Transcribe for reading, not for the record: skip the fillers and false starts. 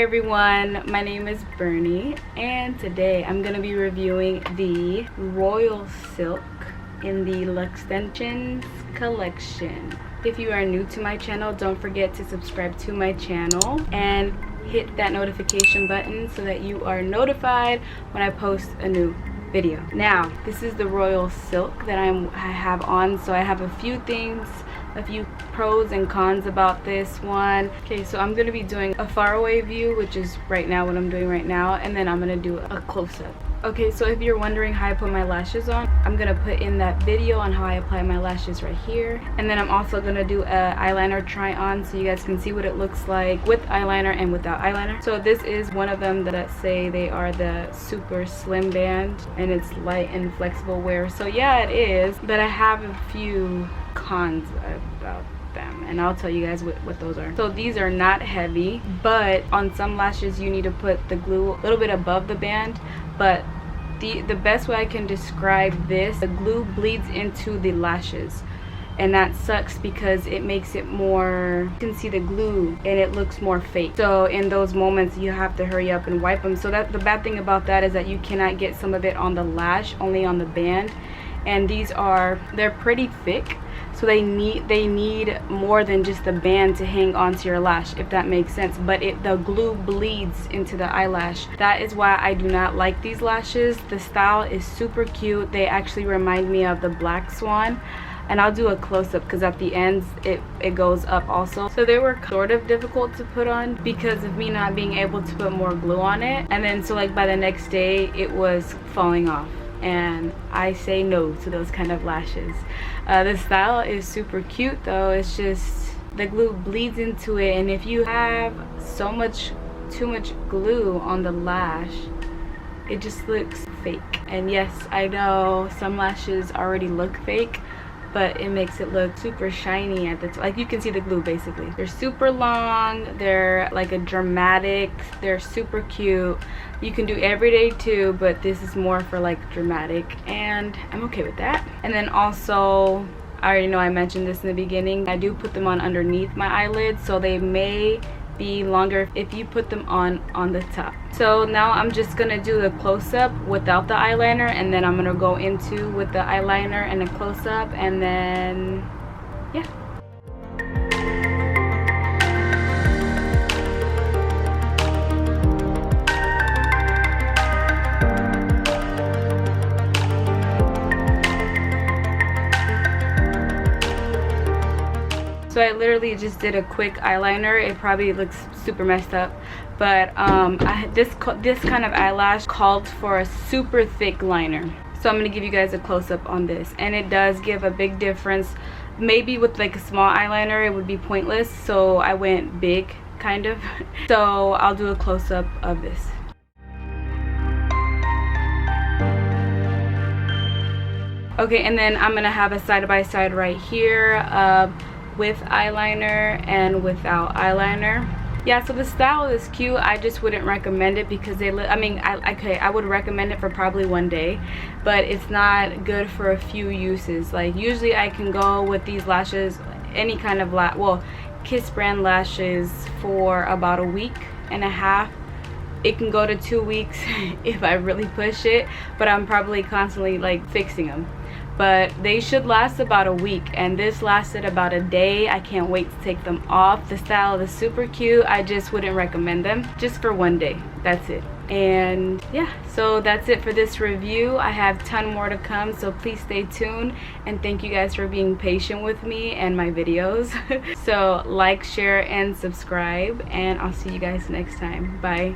everyone, my name is Bernie and today I'm going to be reviewing the Royal Silk in the Luxtensions collection. If you are new to my channel, don't forget to subscribe to my channel and hit that notification button so that you are notified when I post a new video. Now, this is the Royal Silk that I have on, so I have a few things, a few pros and cons about this one. Okay, so I'm going to be doing a faraway view, which is right now what I'm doing right now, and then I'm going to do a close-up. Okay, so if you're wondering how I put my lashes on, I'm going to put in that video on how I apply my lashes right here. And then I'm also going to do a eyeliner try on so you guys can see what it looks like with eyeliner and without eyeliner. So this is one of them that say they are the super slim band and it's light and flexible wear. So yeah, it is, but I have a few cons about them and I'll tell you guys what those are. So these are not heavy, but on some lashes you need to put the glue a little bit above the band. But the best way I can describe this, the glue bleeds into the lashes, and that sucks because it makes it more, you can see the glue and it looks more fake. So in those moments you have to hurry up and wipe them. So that the bad thing about that is that you cannot get some of it on the lash, only on the band. And these they're pretty thick, so they need more than just the band to hang onto your lash, if that makes sense. But the glue bleeds into the eyelash. That is why I do not like these lashes. The style is super cute. They actually remind me of the Black Swan, and I'll do a close-up because at the ends it goes up also. So they were sort of difficult to put on because of me not being able to put more glue on it, and then so like by the next day it was falling off, and I say no to those kind of lashes. The style is super cute though. It's just the glue bleeds into it, and if you have too much glue on the lash, it just looks fake. And yes, I know some lashes already look fake, but it makes it look super shiny at the top. Like you can see the glue basically. They're super long, they're like a dramatic, they're super cute. You can do everyday too, but this is more for like dramatic, and I'm okay with that. And then also, I already know I mentioned this in the beginning, I do put them on underneath my eyelids, so they may be longer if you put them on the top. So now I'm just gonna do the close-up without the eyeliner, and then I'm gonna go into with the eyeliner and a close-up, and then yeah. So I literally just did a quick eyeliner. It probably looks super messed up, but this kind of eyelash called for a super thick liner. So I'm going to give you guys a close-up on this, and it does give a big difference. Maybe with like a small eyeliner it would be pointless, so I went big kind of. So I'll do a close-up of this. Okay, and then I'm going to have a side-by-side right here with eyeliner and without eyeliner. Yeah, so the style is cute. I just wouldn't recommend it because I would recommend it for probably one day, but it's not good for a few uses. Like usually I can go with these lashes, any kind of Kiss brand lashes, for about a week and a half. It can go to 2 weeks if I really push it, but I'm probably constantly like fixing them. But they should last about a week, and this lasted about a day. I can't wait to take them off. The style is super cute. I just wouldn't recommend them just for one day. That's it. And yeah, so that's it for this review. I have a ton more to come, so please stay tuned, and thank you guys for being patient with me and my videos. So like, share, and subscribe, and I'll see you guys next time. Bye.